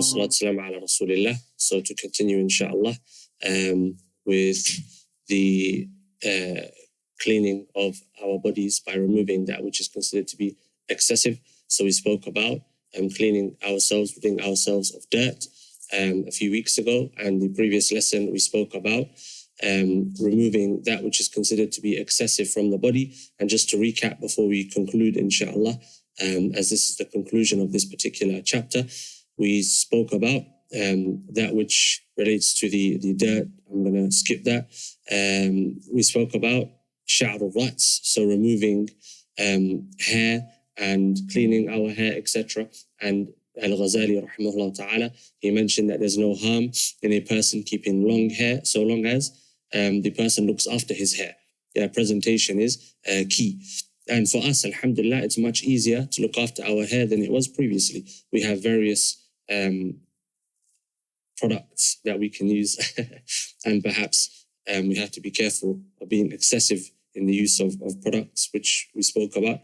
Salatu ala Rasulillah. So to continue, inshallah, with the cleaning of our bodies by removing that which is considered to be excessive. So we spoke about cleaning ourselves, ridding ourselves of dirt a few weeks ago. And the previous lesson we spoke about removing that which is considered to be excessive from the body. And just to recap before we conclude, inshallah, as this is the conclusion of this particular chapter, we spoke about that which relates to the dirt. I'm going to skip that. We spoke about sha'r al-rats, so removing hair and cleaning our hair, etc. And al-Ghazali, rahimahullah ta'ala, he mentioned that there's no harm in a person keeping long hair so long as the person looks after his hair. Presentation is key. And for us, alhamdulillah, it's much easier to look after our hair than it was previously. We have various products that we can use and perhaps we have to be careful of being excessive in the use of products, which we spoke about.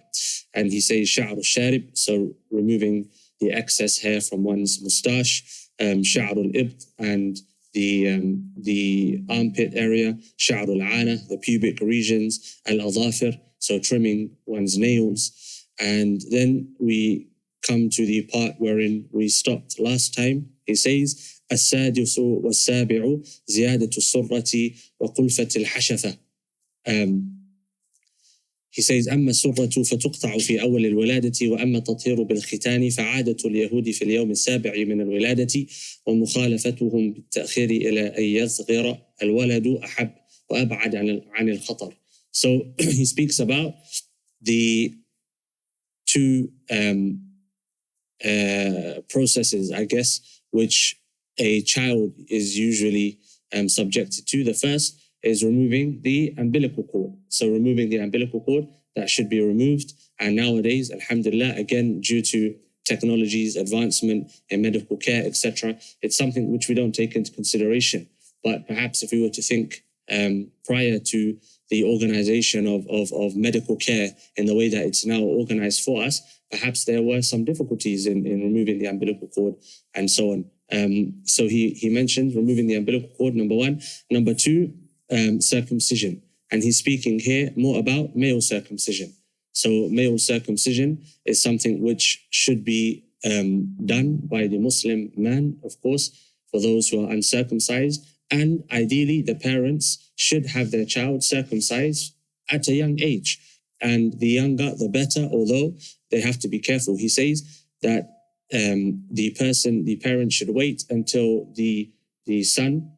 And he says sha'r al-sharib, so removing the excess hair from one's moustache, sha'r al-ibd, and the armpit area, sha'r al-ana, the pubic regions, al-adhafir, so trimming one's nails. And then we come to the part wherein we stopped last time. He says السادس والسابع زيادة السرة وقلفة الحشفة. He says أما السرة فتقطع في أول الولادة وأما التطهير بالختان فعادة اليهود في اليوم السابع من الولادة ومخالفتهم بالتأخير إلى أن يصغر الولد أحب وأبعد عن الخطر. So he speaks about the two processes, I guess, which a child is usually subjected to. The first is removing the umbilical cord. So removing the umbilical cord, that should be removed. And nowadays, alhamdulillah, again, due to technologies, advancement in medical care, etc., it's something which we don't take into consideration. But perhaps if we were to think prior to the organization of medical care in the way that it's now organized for us, perhaps there were some difficulties in removing the umbilical cord and so on. So he mentioned removing the umbilical cord, number one. Number two, circumcision. And he's speaking here more about male circumcision. So male circumcision is something which should be done by the Muslim man, of course, for those who are uncircumcised. And ideally, the parents should have their child circumcised at a young age. And the younger, the better, although they have to be careful. He says that the parent should wait until the son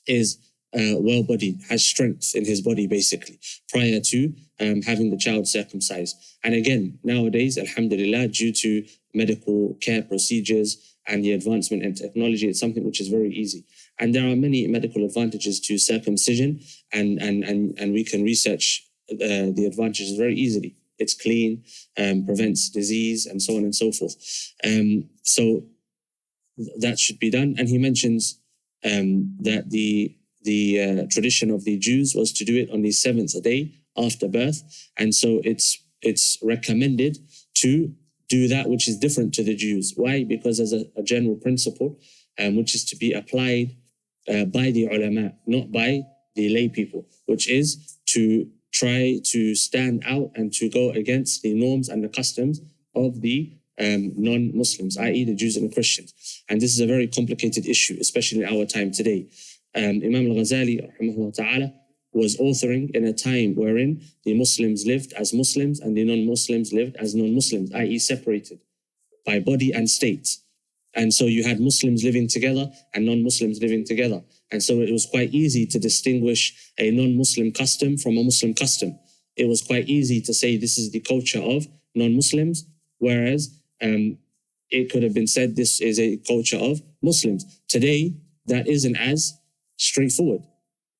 is well-bodied, has strength in his body, basically, prior to having the child circumcised. And again, nowadays, alhamdulillah, due to medical care procedures and the advancement in technology, it's something which is very easy. And there are many medical advantages to circumcision, and we can research the advantages very easily. It's clean, prevents disease, and so on and so forth. So that should be done. And he mentions that the tradition of the Jews was to do it on the 7th day after birth. And so it's recommended to do that which is different to the Jews. Why? Because as a general principle, which is to be applied by the ulama, not by the lay people, which is to try to stand out and to go against the norms and the customs of the non-Muslims, i.e. the Jews and the Christians. And this is a very complicated issue, especially in our time today. Imam al-Ghazali, rahimahullah ta'ala, was authoring in a time wherein the Muslims lived as Muslims and the non-Muslims lived as non-Muslims, i.e. separated by body and state. And so you had Muslims living together and non-Muslims living together. And so it was quite easy to distinguish a non-Muslim custom from a Muslim custom. It was quite easy to say this is the culture of non-Muslims, whereas it could have been said this is a culture of Muslims. Today, that isn't as straightforward.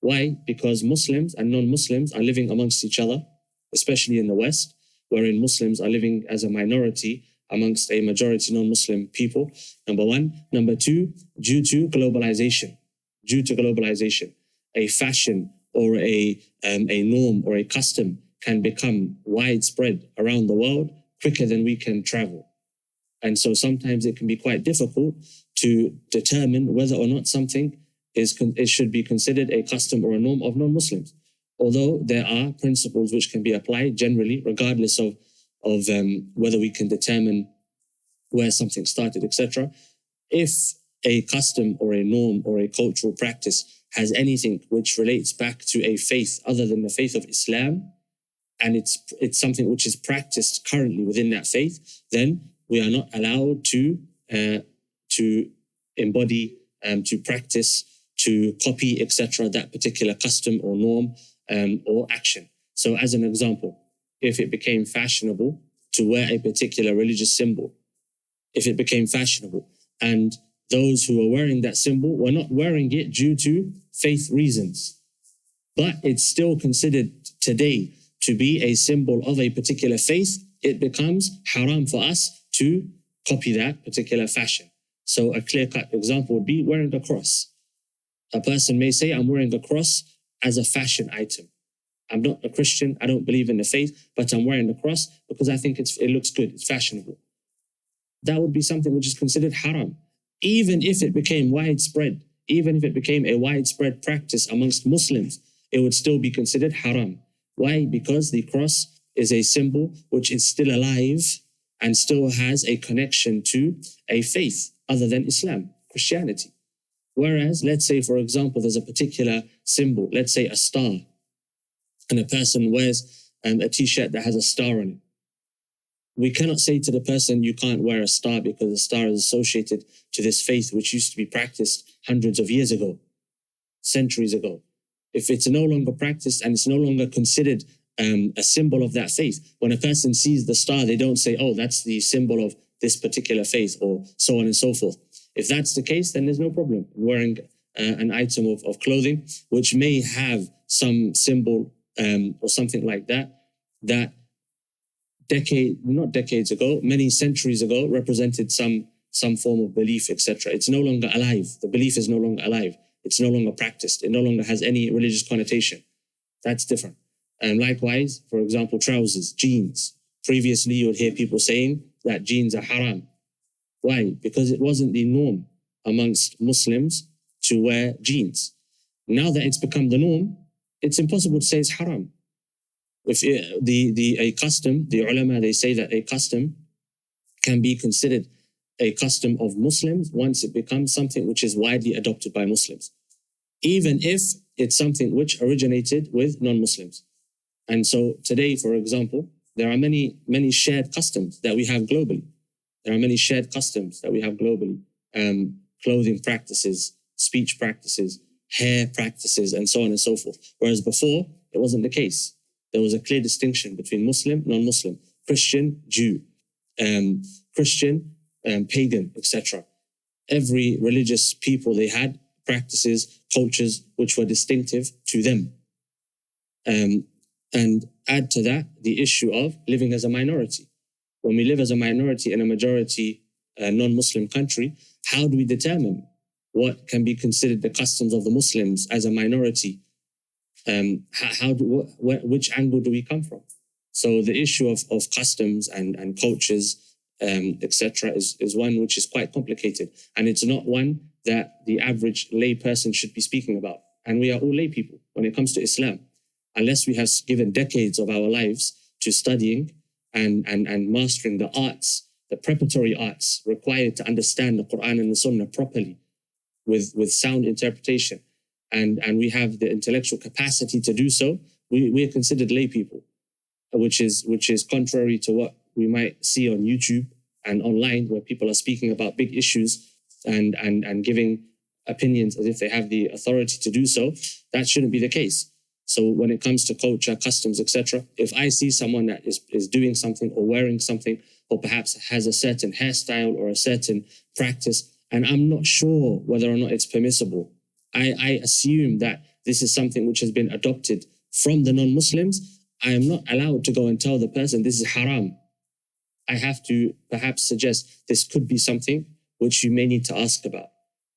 Why? Because Muslims and non-Muslims are living amongst each other, especially in the West, wherein Muslims are living as a minority amongst a majority non-Muslim people, number one. Number two, due to globalization, a fashion or a norm or a custom can become widespread around the world quicker than we can travel. And so sometimes it can be quite difficult to determine whether or not something it should be considered a custom or a norm of non-Muslims. Although there are principles which can be applied generally, regardless of whether we can determine where something started, etc. If a custom or a norm or a cultural practice has anything which relates back to a faith other than the faith of Islam, and it's something which is practiced currently within that faith, then we are not allowed to embody, to practice, to copy, etc., that particular custom or norm or action. So as an example, if it became fashionable to wear a particular religious symbol, if it became fashionable and those who were wearing that symbol were not wearing it due to faith reasons, but it's still considered today to be a symbol of a particular faith, it becomes haram for us to copy that particular fashion. So a clear-cut example would be wearing a cross. A person may say, I'm wearing a cross as a fashion item. I'm not a Christian, I don't believe in the faith, but I'm wearing the cross because I think it looks good, it's fashionable. That would be something which is considered haram. Even if it became widespread, even if it became a widespread practice amongst Muslims, it would still be considered haram. Why? Because the cross is a symbol which is still alive and still has a connection to a faith other than Islam, Christianity. Whereas, let's say, for example, there's a particular symbol, let's say a star, and a person wears a t-shirt that has a star on it. We cannot say to the person, you can't wear a star because the star is associated to this faith which used to be practiced hundreds of years ago, centuries ago. If it's no longer practiced and it's no longer considered a symbol of that faith, when a person sees the star, they don't say, oh, that's the symbol of this particular faith, or so on and so forth. If that's the case, then there's no problem wearing an item of clothing which may have some symbol or something like that, that not decades ago, many centuries ago, represented some form of belief, etc. It's no longer alive. The belief is no longer alive. It's no longer practiced. It no longer has any religious connotation. That's different. And likewise, for example, trousers, jeans. Previously, you would hear people saying that jeans are haram. Why? Because it wasn't the norm amongst Muslims to wear jeans. Now that it's become the norm, it's impossible to say it's haram. If a custom, the ulama, they say that a custom can be considered a custom of Muslims once it becomes something which is widely adopted by Muslims, even if it's something which originated with non-Muslims. And so today, for example, there are many shared customs that we have globally. There are many shared customs that we have globally. Clothing practices, speech practices, hair practices, and so on and so forth. Whereas before, it wasn't the case. There was a clear distinction between Muslim, non-Muslim, Christian, Jew, Christian, pagan, etc. Every religious people, they had practices, cultures, which were distinctive to them. And add to that the issue of living as a minority. When we live as a minority in a majority non-Muslim country, how do we determine what can be considered the customs of the Muslims as a minority? Which angle do we come from? So the issue of customs and cultures, etc., is one which is quite complicated, and it's not one that the average lay person should be speaking about. And we are all lay people when it comes to Islam, unless we have given decades of our lives to studying and mastering the arts, the preparatory arts required to understand the Quran and the Sunnah properly, with sound interpretation. And we have the intellectual capacity to do so, we are considered lay people, which is contrary to what we might see on YouTube and online, where people are speaking about big issues and giving opinions as if they have the authority to do so. That shouldn't be the case. So when it comes to culture, customs, etc., if I see someone that is doing something or wearing something, or perhaps has a certain hairstyle or a certain practice, and I'm not sure whether or not it's permissible, I assume that this is something which has been adopted from the non-Muslims, I am not allowed to go and tell the person this is haram. I have to perhaps suggest this could be something which you may need to ask about.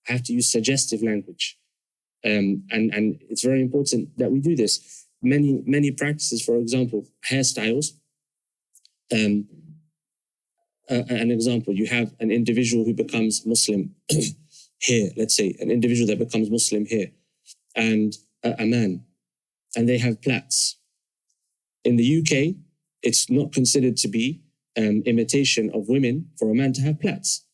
I have to use suggestive language. And it's very important that we do this. Many practices, for example, hairstyles. an example. You have an individual who becomes Muslim here, let's say, an individual that becomes Muslim here, and a man, and they have plaits. In the UK, it's not considered to be imitation of women for a man to have plaits.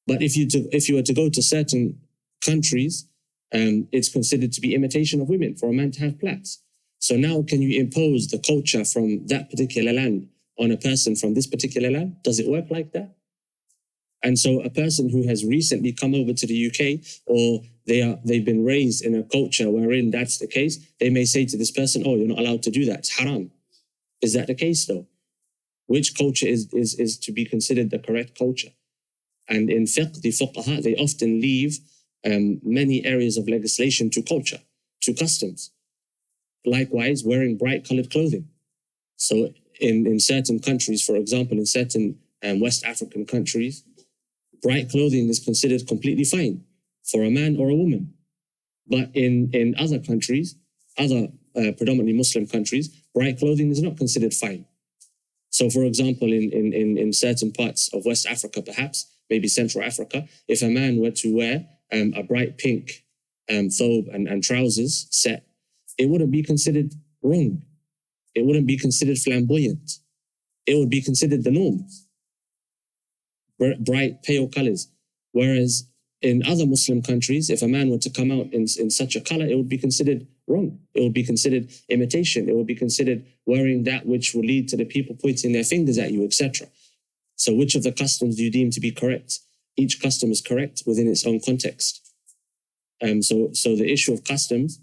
But if you were to go to certain countries, it's considered to be imitation of women for a man to have plaits. So now can you impose the culture from that particular land on a person from this particular land? Does it work like that? And so a person who has recently come over to the UK, or they've been raised in a culture wherein that's the case, they may say to this person, oh, you're not allowed to do that, it's haram. Is that the case though? Which culture is to be considered the correct culture? And in fiqh, the fuqaha, they often leave many areas of legislation to culture, to customs. Likewise, wearing bright colored clothing. So in certain countries, for example, in certain West African countries, bright clothing is considered completely fine for a man or a woman. But in other countries, other predominantly Muslim countries, bright clothing is not considered fine. So for example, in certain parts of West Africa, perhaps, maybe Central Africa, if a man were to wear a bright pink thobe and trousers set, it wouldn't be considered wrong. It wouldn't be considered flamboyant. It would be considered the norm. Bright, pale colors. Whereas in other Muslim countries, if a man were to come out in such a color, it would be considered wrong. It would be considered imitation. It would be considered wearing that which will lead to the people pointing their fingers at you, etc. So which of the customs do you deem to be correct? Each custom is correct within its own context. So the issue of customs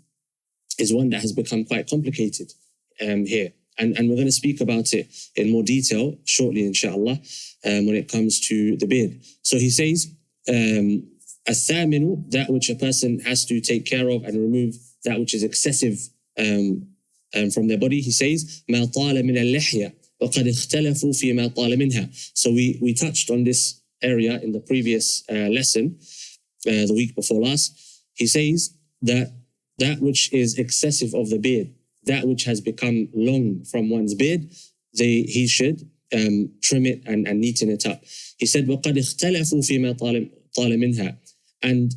is one that has become quite complicated here. And we're going to speak about it in more detail shortly, inshallah, when it comes to the beard. So he says, الثامن, that which a person has to take care of and remove that which is excessive from their body. He says, ما طال من اللحية وقد اختلفوا فيما طال منها. So we touched on this area in the previous lesson, the week before last. He says that which is excessive of the beard, that which has become long from one's beard, he should trim it and neaten it up. He said, وَقَدْ اخْتَلَفُوا فِي مَا طَالَ مِنْهَا. And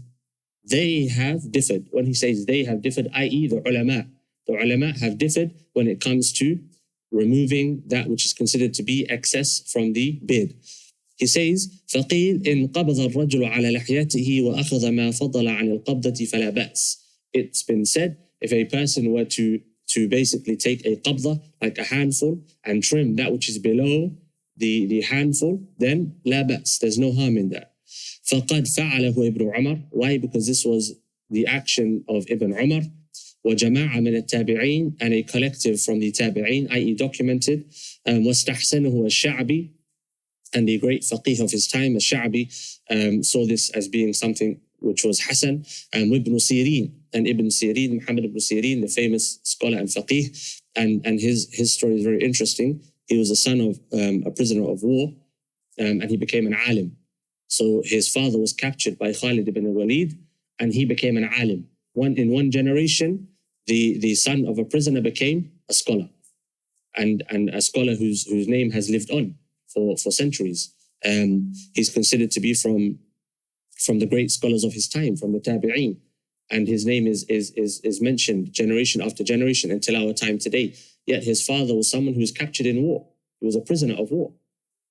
they have differed. When he says they have differed, i.e. the ulama have differed when it comes to removing that which is considered to be excess from the beard. He says, فَقِيلْ إِنْ قَبَضَ الرَّجُلُ عَلَى لَحْيَتِهِ وَأَخَذَ مَا فَضَلَ عَنِ الْقَبْضَةِ فَلَا بَأْسٍ. It's been said, if a person were to basically take a qabda, like a handful, and trim that which is below the handful, then لا بأس, there's no harm in that. فَقَدْ فَعَلَهُ ابن عمر. Why? Because this was the action of Ibn Umar, وَجَمَاعَ مِنَ التَّابِعِينَ, and a collective from the tabi'een, i.e. documented, وَاسْتَحْسَنَهُ الشَّعْبِ, and the great faqih of his time, al-Sha'bi, saw this as being something which was Hasan, and Ibn Sirin, Muhammad ibn Sirin, the famous scholar and faqih, and his story is very interesting. He was the son of a prisoner of war, and he became an alim. So his father was captured by Khalid ibn al-Walid, and he became an alim. In one generation, the son of a prisoner became a scholar, and a scholar whose name has lived on for centuries. He's considered to be from the great scholars of his time, from the tabi'een, and his name is mentioned generation after generation until our time today. Yet his father was someone who was captured in war. He was a prisoner of war.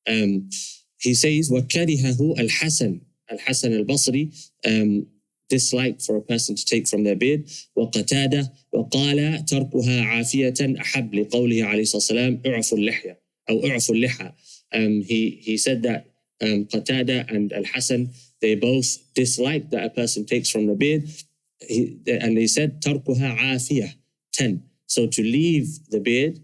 He says, وَكَرِهَهُ الْحَسَنِ al-Basri, disliked for a person to take from their beard. وَقَتَادَ وَقَالَ تَرْكُهَا عَافِيَةً أَحَبْ لِقَوْلِهِ عَلَيْهِ السَّلَامُ اُعْفُ اللِّحْيَةَ أو اُعْفُ اللِّحَى. He said that Qatada and Al-Hasan, they both dislike that a person takes from the beard. And they said, تَرْكُهَا عَافِيَةً. So to leave the beard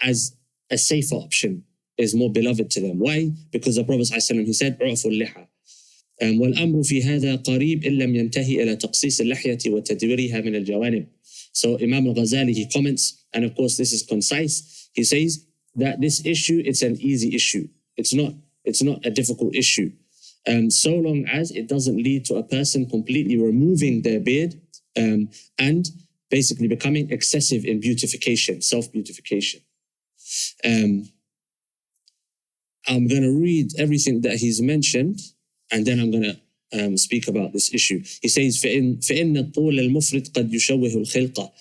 as a safer option is more beloved to them. Why? Because the Prophet ﷺ, he said, اُعْفُ اللِّحَى. والأمر في هذا قريب إن لم ينتهي إلى تقصيص اللحية وتدويرها من الجوانب. So Imam al-Ghazali, he comments, and of course this is concise. He says that this issue, it's an easy issue. It's not a difficult issue. So long as it doesn't lead to a person completely removing their beard and basically becoming excessive in beautification, self-beautification. I'm going to read everything that he's mentioned, and then I'm going to speak about this issue. He says, فإن الطول المفرط قد يشوه الخلقة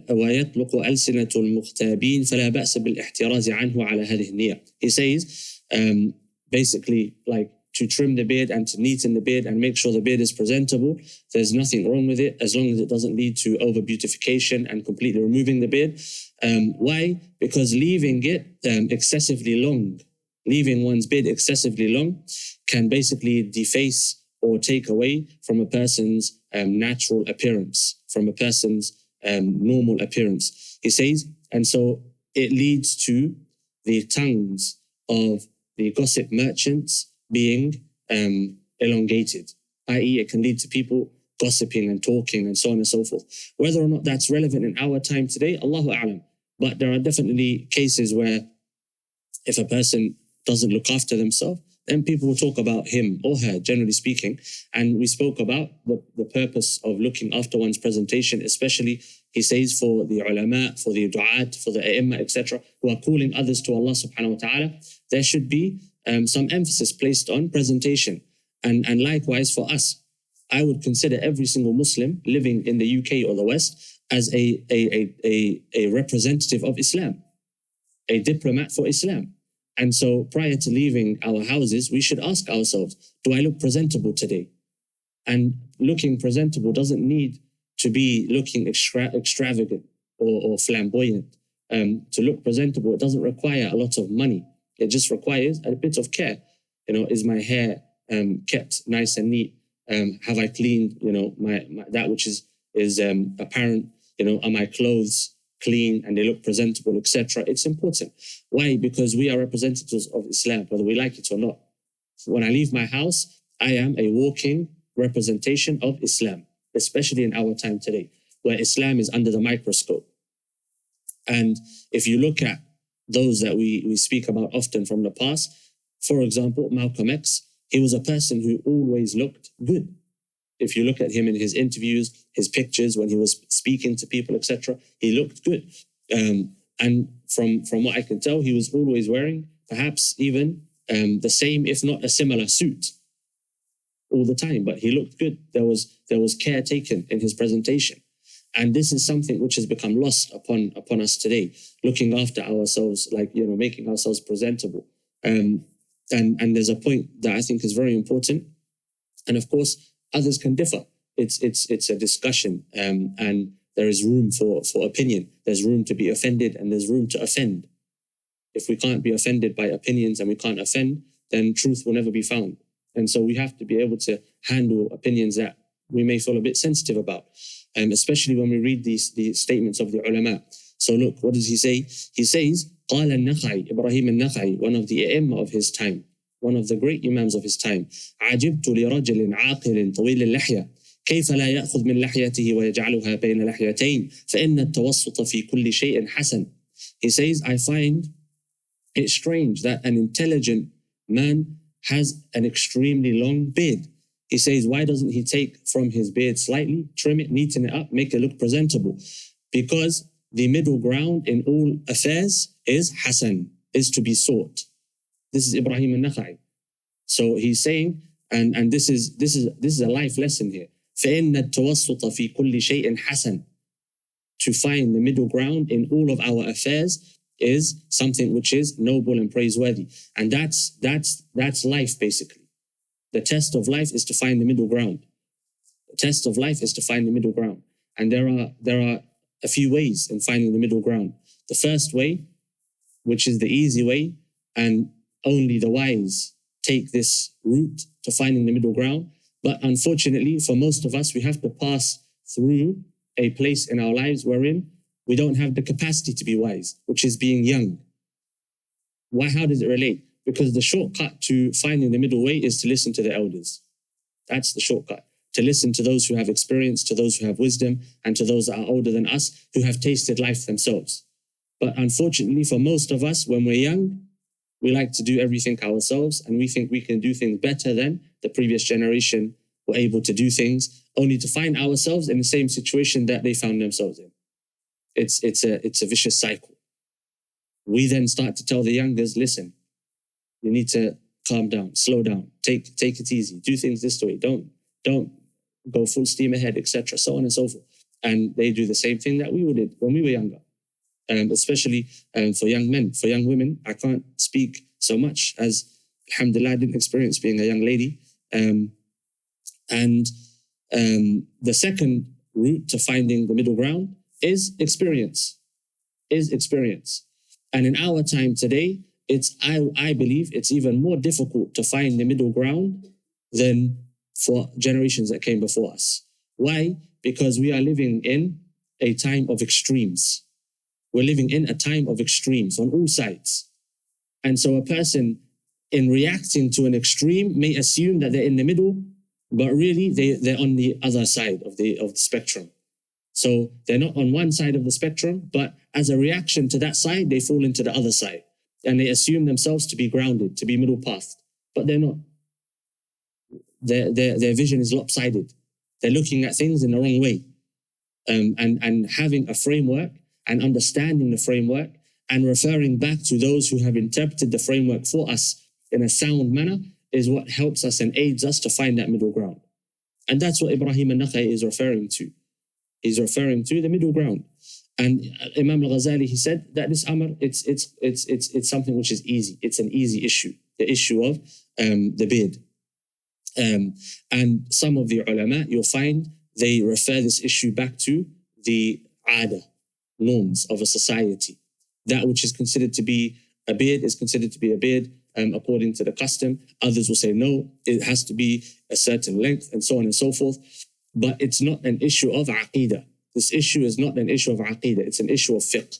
ويطلق ألسنة المغتابين فلا بأس بالاحتراز عنه على هذه النية. He says, basically, like to trim the beard and to neaten the beard and make sure the beard is presentable, there's nothing wrong with it as long as it doesn't lead to over beautification and completely removing the beard. Why? Because leaving it excessively long, leaving one's beard excessively long can basically deface or take away from a person's natural appearance, from a person's normal appearance. He says, and so it leads to the tongues of the gossip merchants being elongated, i.e. it can lead to people gossiping and talking and so on and so forth. Whether or not that's relevant in our time today, Allahu A'lam. But there are definitely cases where if a person doesn't look after themselves, then people will talk about him or her, generally speaking. And we spoke about the purpose of looking after one's presentation, especially, he says, for the ulama, for the du'at, for the a'imma, etc., who are calling others to Allah subhanahu wa ta'ala. There should be some emphasis placed on presentation. And likewise for us, I would consider every single Muslim living in the UK or the West as a representative of Islam, a diplomat for Islam. And so prior to leaving our houses, we should ask ourselves, do I look presentable today? And looking presentable doesn't need to be looking extravagant or flamboyant. To look presentable, it doesn't require a lot of money. It just requires a bit of care. Is my hair kept nice and neat? Have I cleaned, my that which is apparent? Are my clothes clean and they look presentable, etc.? It's important. Why? Because we are representatives of Islam, whether we like it or not. When I leave my house, I am a walking representation of Islam, especially in our time today, where Islam is under the microscope. And if you look at those that we speak about often from the past, for example, Malcolm X, he was a person who always looked good. If you look at him in his interviews, his pictures, when he was speaking to people, etc., he looked good. And from what I can tell, he was always wearing perhaps even the same, if not a similar suit all the time, but he looked good. There was care taken in his presentation. And this is something which has become lost upon us today, looking after ourselves, making ourselves presentable. And there's a point that I think is very important. And of course, others can differ. It's a discussion, and there is room for opinion. There's room to be offended, and there's room to offend. If we can't be offended by opinions and we can't offend, then truth will never be found. And so we have to be able to handle opinions that we may feel a bit sensitive about, especially when we read these statements of the ulama. So look, what does he say? He says, قال النخعي, Ibrahim al-Nakhai, one of the aimma of his time, one of the great imams of his time, عجبت لرجل عاقل طويل اللحية كيف لا يأخذ من لحيته ويجعلها بين لحيتين فإن التوسط في كل شيء حسن. He says, I find it strange that an intelligent man has an extremely long beard. He says, why doesn't he take from his beard slightly, trim it, neaten it up, make it look presentable? Because the middle ground in all affairs is hasan, is to be sought. This is Ibrahim al-Nakhai. So he's saying, and this is a life lesson here. فَإِنَّ التَّوَسُّطَ فِي كُلِّ شَيْءٍ حَسَنٍ. To find the middle ground in all of our affairs is something which is noble and praiseworthy. And that's life, basically. The test of life is to find the middle ground. The test of life is to find the middle ground. And there are a few ways in finding the middle ground. The first way, which is the easy way, and only the wise take this route to finding the middle ground. But unfortunately, for most of us, we have to pass through a place in our lives wherein we don't have the capacity to be wise, which is being young. Why? How does it relate? Because the shortcut to finding the middle way is to listen to the elders. That's the shortcut. To listen to those who have experience, to those who have wisdom, and to those that are older than us who have tasted life themselves. But unfortunately, for most of us, when we're young, we like to do everything ourselves, and we think we can do things better than the previous generation were able to do things, only to find ourselves in the same situation that they found themselves in. It's a vicious cycle. We then start to tell the youngers, listen, you need to calm down, slow down, take it easy, do things this way, don't go full steam ahead, etc., so on and so forth. And they do the same thing that we did when we were younger. Especially for young men. For young women, I can't speak so much as, alhamdulillah, I didn't experience being a young lady. The second route to finding the middle ground is experience. And in our time today, I believe it's even more difficult to find the middle ground than for generations that came before us. Why? Because we are living in a time of extremes. We're living in a time of extremes on all sides. And so a person, in reacting to an extreme, may assume that they're in the middle, but really they're on the other side of the spectrum. So they're not on one side of the spectrum, but as a reaction to that side, they fall into the other side. And they assume themselves to be grounded, to be middle path. But they're not. Their vision is lopsided. They're looking at things in the wrong way. And having a framework and understanding the framework and referring back to those who have interpreted the framework for us in a sound manner is what helps us and aids us to find that middle ground. And that's what Ibrahim al-Nakha'i is referring to. He's referring to the middle ground. And Imam al-Ghazali, he said that this amr, it's something which is easy. It's an easy issue, the issue of the beard. And some of the ulama, you'll find they refer this issue back to the ada, norms of a society. That which is considered to be a beard is considered to be a beard according to the custom. Others will say, no, it has to be a certain length and so on and so forth. But it's not an issue of aqeedah. This issue is not an issue of aqeedah. It's an issue of fiqh.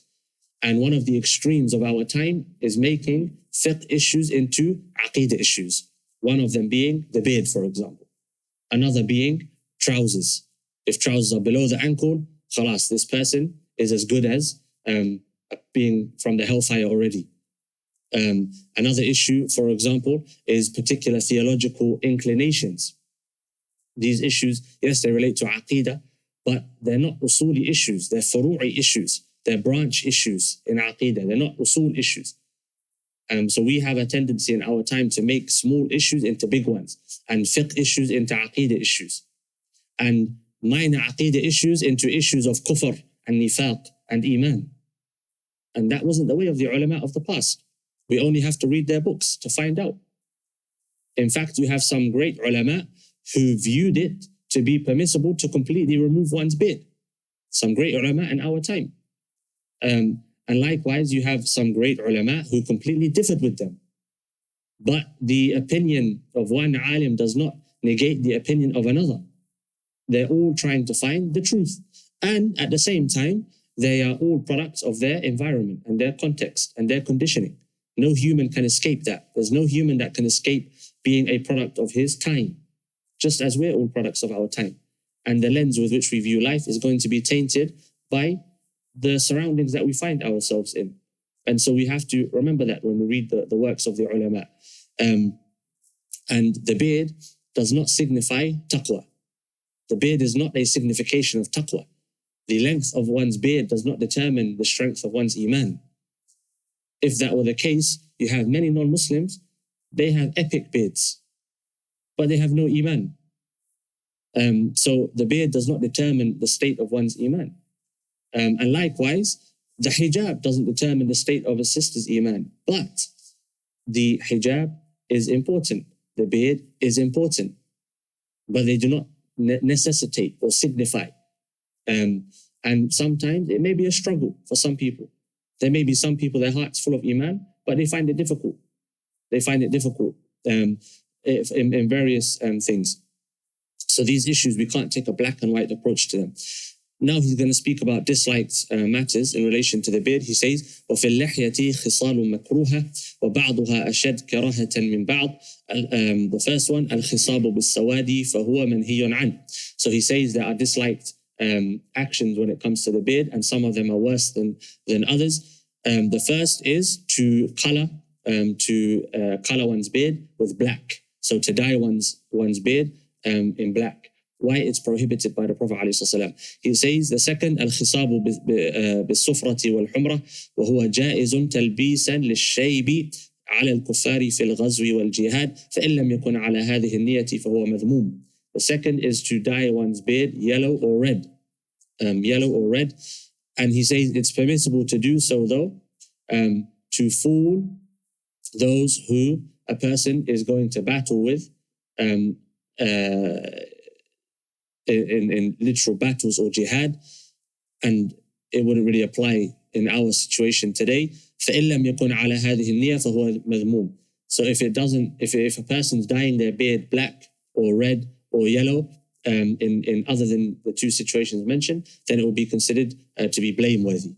And one of the extremes of our time is making fiqh issues into aqeedah issues. One of them being the beard, for example. Another being trousers. If trousers are below the ankle, khalas, this person is as good as being from the hellfire already. Another issue, for example, is particular theological inclinations. These issues, yes, they relate to aqeedah, but they're not usuli issues. They're furu'i issues. They're branch issues in aqeedah. They're not usul issues. So we have a tendency in our time to make small issues into big ones, and fiqh issues into aqeedah issues, and minor aqeedah issues into issues of kufr and nifaq and iman. And that wasn't the way of the ulama of the past. We only have to read their books to find out. In fact, we have some great ulama who viewed it to be permissible to completely remove one's beard. Some great ulama in our time. And likewise, you have some great ulama who completely differed with them. But the opinion of one alim does not negate the opinion of another. They're all trying to find the truth. And at the same time, they are all products of their environment and their context and their conditioning. No human can escape that. There's no human that can escape being a product of his time, just as we're all products of our time. And the lens with which we view life is going to be tainted by the surroundings that we find ourselves in. And so we have to remember that when we read the works of the ulama. And the beard does not signify taqwa. The beard is not a signification of taqwa. The length of one's beard does not determine the strength of one's iman. If that were the case, you have many non-Muslims, they have epic beards, but they have no iman. So the beard does not determine the state of one's iman. And likewise, the hijab doesn't determine the state of a sister's iman. But the hijab is important. The beard is important. But they do not necessitate or signify. And sometimes it may be a struggle for some people. There may be some people, their heart's full of iman, but they find it difficult. They find it difficult in various things. So these issues, we can't take a black and white approach to them. Now he's going to speak about disliked matters in relation to the beard. He says, وَفِي اللَّحْيَةِ خِصَالٌ مَكْرُوهَةٌ وَبَعْضُهَا أَشَدْ كَرَاهَةً مِنْ بَعْضٍ. The first one, الْخِصَابُ بِالسَّوَادِ فَهُوَ مَنْهِيٌّ عَنْهُ. So he says there are disliked actions when it comes to the beard, and some of them are worse than others. The first is to color one's beard with black. So to dye one's beard in black. why it's prohibited by the Prophet ﷺ. He says, the second, الخصاب بالصفرة والحمرة وهو جائز تلبيسا للشيب على الكفار في الغزو والجهاد فإن لم يكن على هذه النية فهو مذموم. The second is to dye one's beard yellow or red. And he says it's permissible to do so though, to fool those who a person is going to battle with in literal battles or jihad, and it wouldn't really apply in our situation today. فإن لم يكن على هذه النية فهو مذموم. So if a person's dyeing their beard black or red or yellow, in other than the two situations mentioned, then it will be considered to be blameworthy.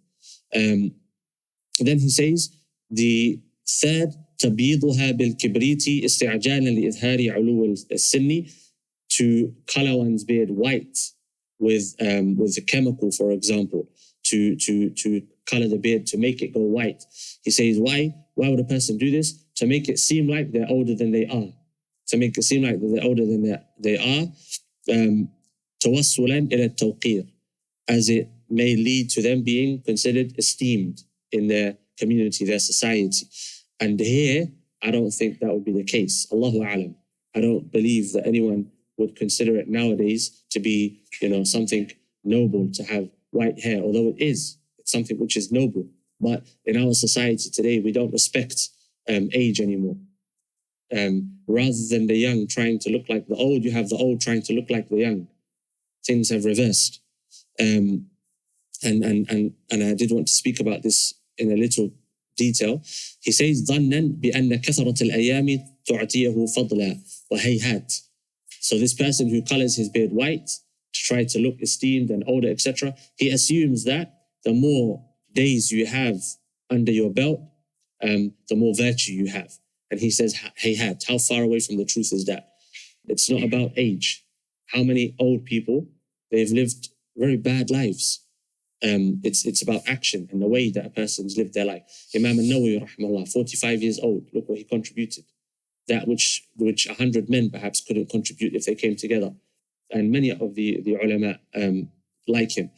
Then he says, the third, تبييضها بالكبريت استعجالا لإظهار علو السن, to color one's beard white with a chemical, for example, to color the beard, to make it go white. He says, why would a person do this? To make it seem like they're older than they are. توصلا إلى التوقير, as it may lead to them being considered esteemed in their community, their society. And here, I don't think that would be the case. Allahu A'lam. I don't believe that anyone would consider it nowadays to be, something noble to have white hair, although it's something which is noble. But in our society today, we don't respect age anymore. Rather than the young trying to look like the old, you have the old trying to look like the young. Things have reversed. And I did want to speak about this in a little detail. He says, ظَنًّا بِأَنَّ كَثْرَةَ الْأَيَامِ تُعْتِيَهُ فَضْلًا وَهَيْهَاتٍ. So this person who colors his beard white to try to look esteemed and older, etc., he assumes that the more days you have under your belt, the more virtue you have. And he says, hayhat, how far away from the truth is that? It's not about age. How many old people, they've lived very bad lives. It's about action and the way that a person's lived their life. Imam al-Nawawi, rahimahullah, 45 years old, look what he contributed. That which 100 men perhaps couldn't contribute if they came together. And many of the ulama like him.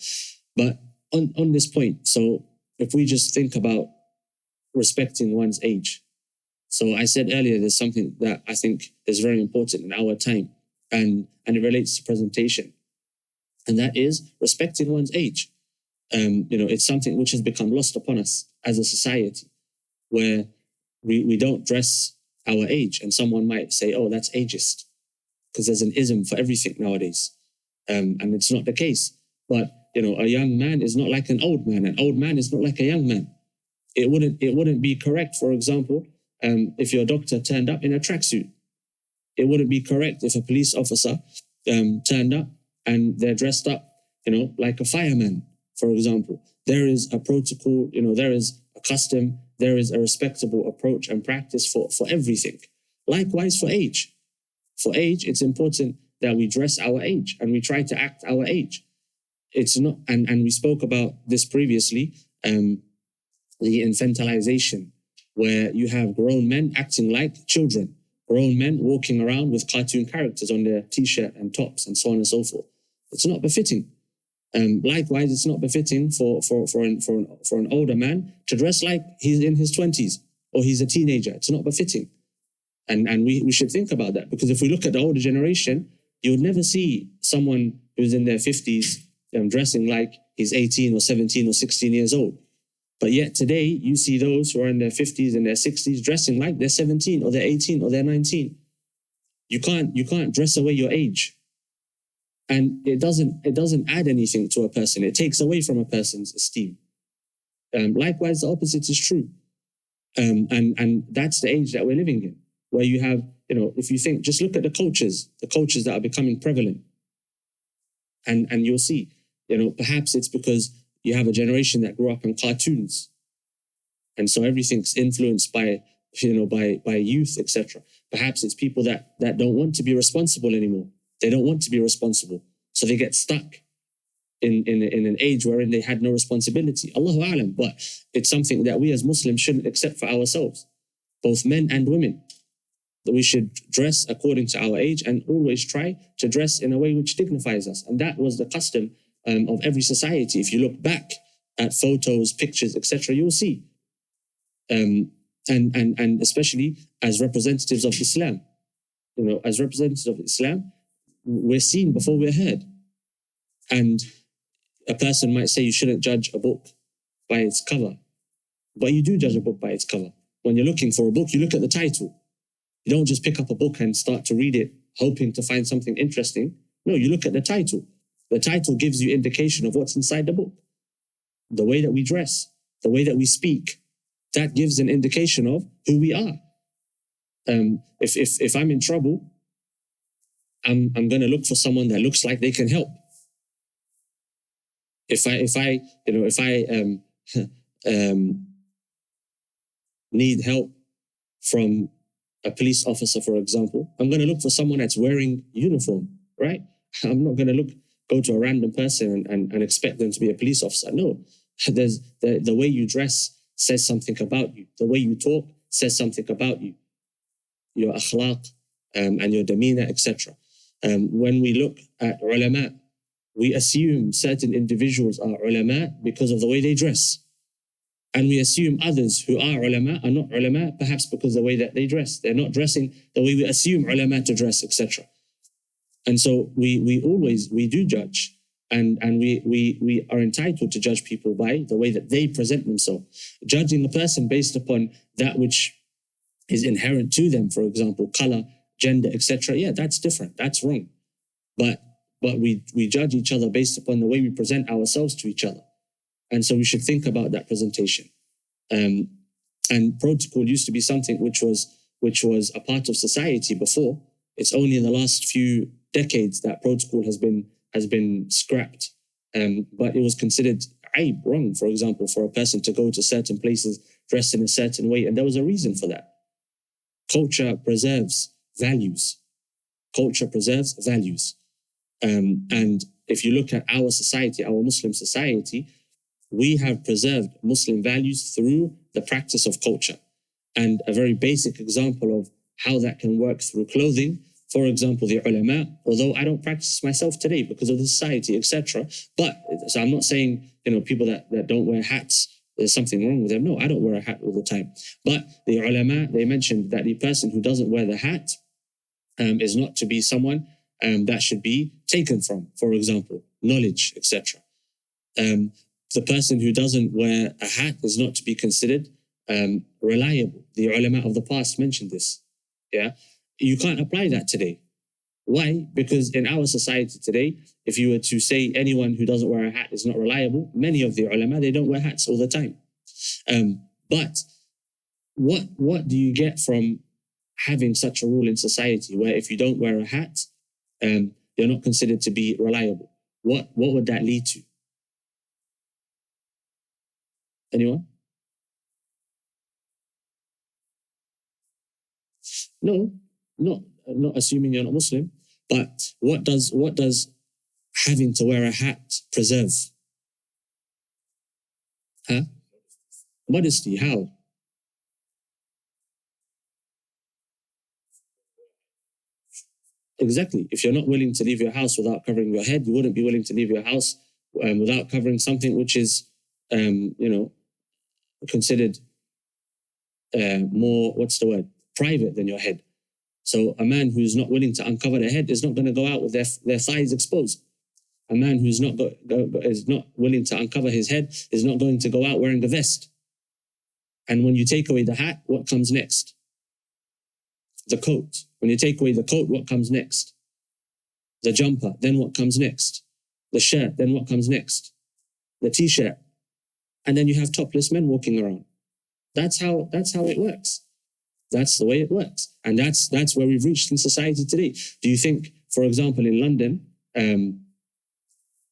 But on this point, so if we just think about respecting one's age. So I said earlier, there's something that I think is very important in our time, and it relates to presentation. And that is respecting one's age. It's something which has become lost upon us as a society, where we don't dress our age. And someone might say, oh, that's ageist, because there's an ism for everything nowadays. And it's not the case. But, a young man is not like an old man. An old man is not like a young man. It wouldn't be correct, for example, if your doctor turned up in a tracksuit. It wouldn't be correct if a police officer turned up and they're dressed up, like a fireman, for example. There is a protocol, there is a custom, there is a respectable approach and practice for everything. Likewise for age. For age, it's important that we dress our age and we try to act our age. It's not, and we spoke about this previously, the infantilization, where you have grown men acting like children, grown men walking around with cartoon characters on their t-shirt and tops and so on and so forth. It's not befitting. Likewise, it's not befitting for an older man to dress like he's in his 20s or he's a teenager. It's not befitting. And we should think about that, because if we look at the older generation, you would never see someone who's in their 50s dressing like he's 18 or 17 or 16 years old. But yet today, you see those who are in their 50s and their 60s dressing like they're 17 or they're 18 or they're 19. You can't dress away your age. And it doesn't add anything to a person. It takes away from a person's esteem. Likewise, the opposite is true. And that's the age that we're living in, where you have, if you think, just look at the cultures that are becoming prevalent. And you'll see, perhaps it's because you have a generation that grew up in cartoons. And so everything's influenced by youth, etc. Perhaps it's people that don't want to be responsible anymore. They don't want to be responsible. So they get stuck in an age wherein they had no responsibility. Allahu A'lam. But it's something that we as Muslims shouldn't accept for ourselves, both men and women. that we should dress according to our age and always try to dress in a way which dignifies us. And that was the custom of every society. If you look back at photos, pictures, etc., you'll see. And especially as representatives of Islam, as representatives of Islam, we're seen before we're heard. And a person might say you shouldn't judge a book by its cover, but you do judge a book by its cover. When you're looking for a book, you look at the title. You don't just pick up a book and start to read it, hoping to find something interesting. No, you look at the title. The title gives you indication of what's inside the book. The way that we dress, the way that we speak, that gives an indication of who we are. If I'm in trouble, I'm going to look for someone that looks like they can help. If I need help from a police officer, for example, I'm going to look for someone that's wearing uniform, right? I'm not going to go to a random person and expect them to be a police officer. No, there's the way you dress says something about you. The way you talk says something about you. Your akhlaq and your demeanor, etc. When we look at ulama, we assume certain individuals are ulama because of the way they dress. And we assume others who are ulama are not ulama, perhaps because of the way that they dress. They're not dressing the way we assume ulama to dress, etc. And so we do judge. And we are entitled to judge people by the way that they present themselves. Judging a person based upon that which is inherent to them, for example, color, gender, etc. Yeah, that's different. That's wrong. But we judge each other based upon the way we present ourselves to each other. And so we should think about that presentation. And protocol used to be something which was a part of society before. It's only in the last few decades that protocol has been scrapped. But it was considered aib, wrong, for example, for a person to go to certain places dressed in a certain way. And there was a reason for that. Culture preserves values. Culture preserves values. And if you look at our society, our Muslim society, we have preserved Muslim values through the practice of culture. And a very basic example of how that can work through clothing, for example, the ulama, although I don't practice myself today because of the society, etc. So I'm not saying, people that don't wear hats, there's something wrong with them. No, I don't wear a hat all the time. But the ulama, they mentioned that the person who doesn't wear the hat is not to be someone that should be taken from, for example, knowledge, etc. The person who doesn't wear a hat is not to be considered reliable. The ulama of the past mentioned this. Yeah, you can't apply that today. Why? Because in our society today, if you were to say anyone who doesn't wear a hat is not reliable, many of the ulama, they don't wear hats all the time. But what do you get from having such a rule in society where if you don't wear a hat, you're not considered to be reliable? What would that lead to? Anyone? No, not assuming you're not Muslim. But what does having to wear a hat preserve? Huh? Modesty, how? Exactly. If you're not willing to leave your house without covering your head, you wouldn't be willing to leave your house without covering something which is, considered more, private than your head. So a man who's not willing to uncover their head is not going to go out with their thighs exposed. A man who's is not willing to uncover his head is not going to go out wearing a vest. And when you take away the hat, what comes next? The coat. When you take away the coat, what comes next? The jumper. Then what comes next? The shirt. Then what comes next? The t-shirt. And then you have topless men walking around. That's how it works. That's the way it works. And that's where we've reached in society today. Do you think, for example, in London,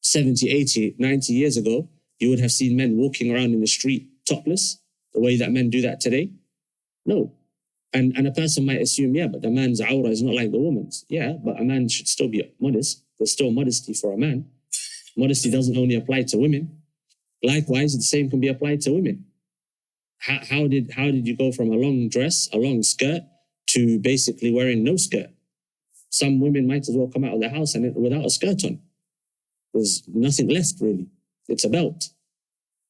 70, 80, 90 years ago, you would have seen men walking around in the street topless, the way that men do that today? No. And a person might assume, yeah, but the man's awrah is not like the woman's. Yeah, but a man should still be modest. There's still modesty for a man. Modesty doesn't only apply to women. Likewise, the same can be applied to women. How did you go from a long dress, a long skirt, to basically wearing no skirt. Some women might as well come out of the house and without a skirt on. There's nothing left really. It's a belt.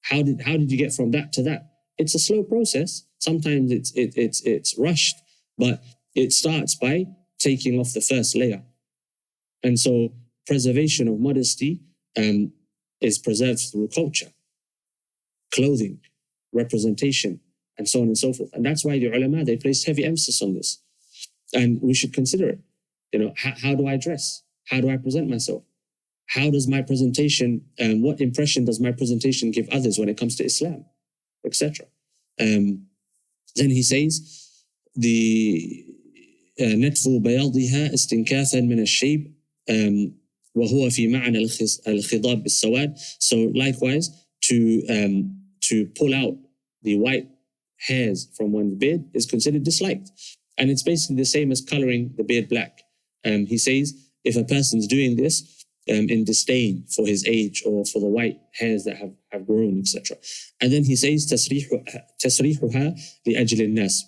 How did you get from that to that? It's a slow process. Sometimes it's rushed, but it starts by taking off the first layer. And so preservation of modesty is preserved through culture, clothing, representation, and so on and so forth. And that's why the ulama, they place heavy emphasis on this. And we should consider it. How do I dress? How do I present myself? How does my presentation, what impression does my presentation give others when it comes to Islam, etc.? Then he says, the نتف بياضها استنكاثا من الشيب وهو في معنى الخضاب بالسواد. So likewise, to pull out the white hairs from one's beard is considered disliked. And it's basically the same as coloring the beard black. He says, if a person's doing this in disdain for his age or for the white hairs that have grown, etc. And then he says, تسريحها لأجل الناس.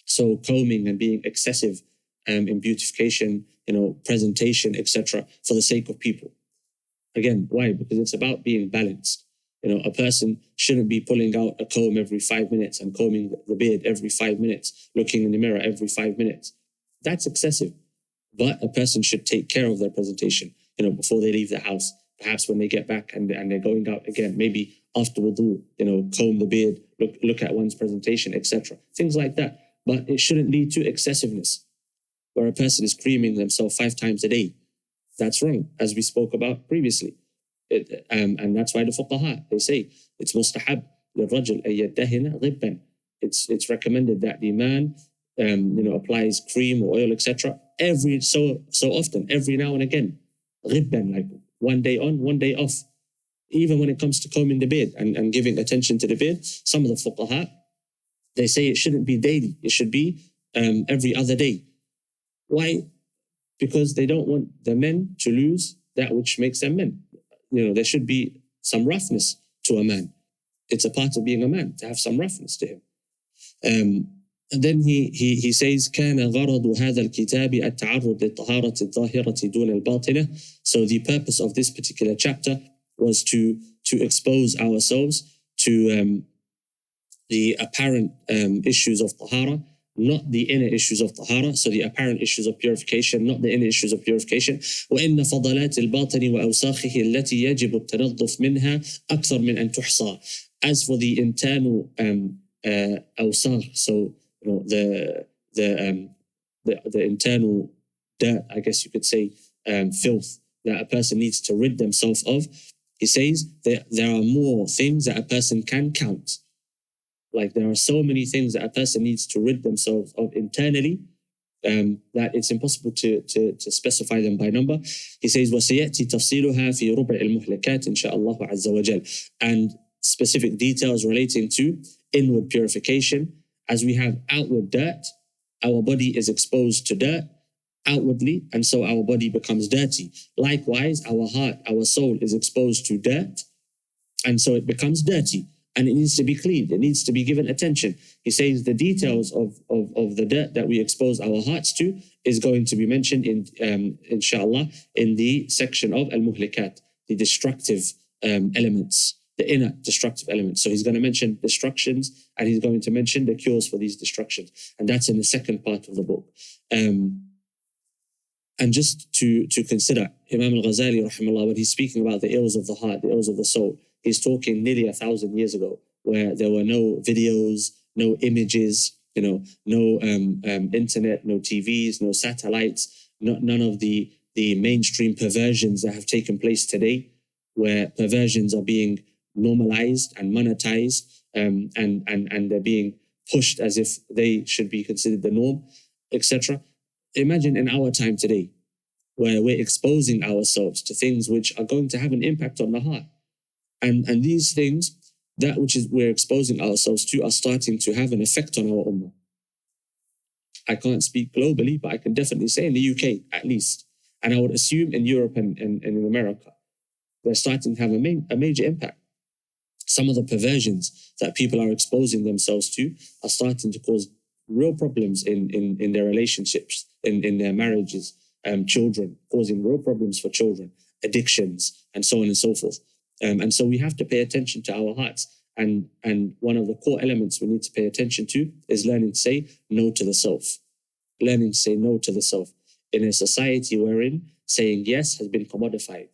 So combing and being excessive in beautification, presentation, etc. for the sake of people. Again, why? Because it's about being balanced. A person shouldn't be pulling out a comb every 5 minutes and combing the beard every 5 minutes, looking in the mirror every 5 minutes. That's excessive. But a person should take care of their presentation, before they leave the house. Perhaps when they get back and they're going out again, maybe after wudu, comb the beard, look at one's presentation, etc. Things like that. But it shouldn't lead to excessiveness, where a person is creaming themselves 5 times a day. That's wrong, as we spoke about previously. And that's why the fuqaha, they say, it's mustahab للرجل أن يدهن غبا. It's recommended that the man, applies cream or oil, etc. every so often, every now and again. غبا, like one day on, one day off. Even when it comes to combing the beard and giving attention to the beard, some of the fuqaha, they say it shouldn't be daily. It should be every other day. Why? Because they don't want the men to lose that which makes them men. There should be some roughness to a man. It's a part of being a man, to have some roughness to him. And then he says, كان غرض هذا الكتاب التعرض للطهارة الظاهرة دون الباطنة. So the purpose of this particular chapter was to expose ourselves to the apparent issues of tahara, not the inner issues of tahara. So the apparent issues of purification, not the inner issues of purification. وإن فضلات الباطن وأوساخه التي يجب التنظف منها أكثر من أن تحصى. As for the internal أوساخ, so the internal dirt, I guess you could say, filth that a person needs to rid themselves of, he says that there are more things that a person can count. Like there are so many things that a person needs to rid themselves of internally that it's impossible to specify them by number. He says, وَسَيَأْتِي تَفْصِيلُهَا فِي رُبْعِ الْمُهْلَكَاتِ إِنْ شَاءَ اللَّهُ عَزَّ وَجَلَ. And specific details relating to inward purification. As we have outward dirt, our body is exposed to dirt outwardly, and so our body becomes dirty. Likewise, our heart, our soul is exposed to dirt, and so it becomes dirty. And it needs to be cleaned. It needs to be given attention. He says the details of the dirt that we expose our hearts to is going to be mentioned inshallah, in the section of al-muhlikat, the destructive elements, the inner destructive elements. So he's going to mention destructions, and he's going to mention the cures for these destructions. And that's in the second part of the book. And just to consider, Imam al-Ghazali, rahimahullah, when he's speaking about the ills of the heart, the ills of the soul, he's talking nearly 1,000 years ago, where there were no videos, no images, no internet, no TVs, no satellites, none of the mainstream perversions that have taken place today, where perversions are being normalized and monetized, and they're being pushed as if they should be considered the norm, etc. Imagine in our time today, where we're exposing ourselves to things which are going to have an impact on the heart. And these things, that which is we're exposing ourselves to, are starting to have an effect on our ummah. I can't speak globally, but I can definitely say in the UK, at least. And I would assume in Europe and in America, they're starting to have a major impact. Some of the perversions that people are exposing themselves to are starting to cause real problems in their relationships, in their marriages, children, causing real problems for children, addictions, and so on and so forth. And so we have to pay attention to our hearts. And one of the core elements we need to pay attention to is learning to say no to the self. Learning to say no to the self. In a society wherein saying yes has been commodified,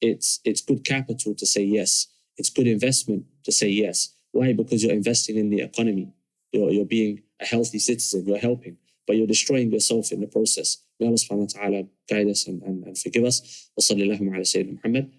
it's good capital to say yes. It's good investment to say yes. Why? Because you're investing in the economy. You're being a healthy citizen. You're helping, but you're destroying yourself in the process. May Allah subhanahu wa ta'ala guide us and forgive us. Wa sallallahu ala Sayyidina Muhammad.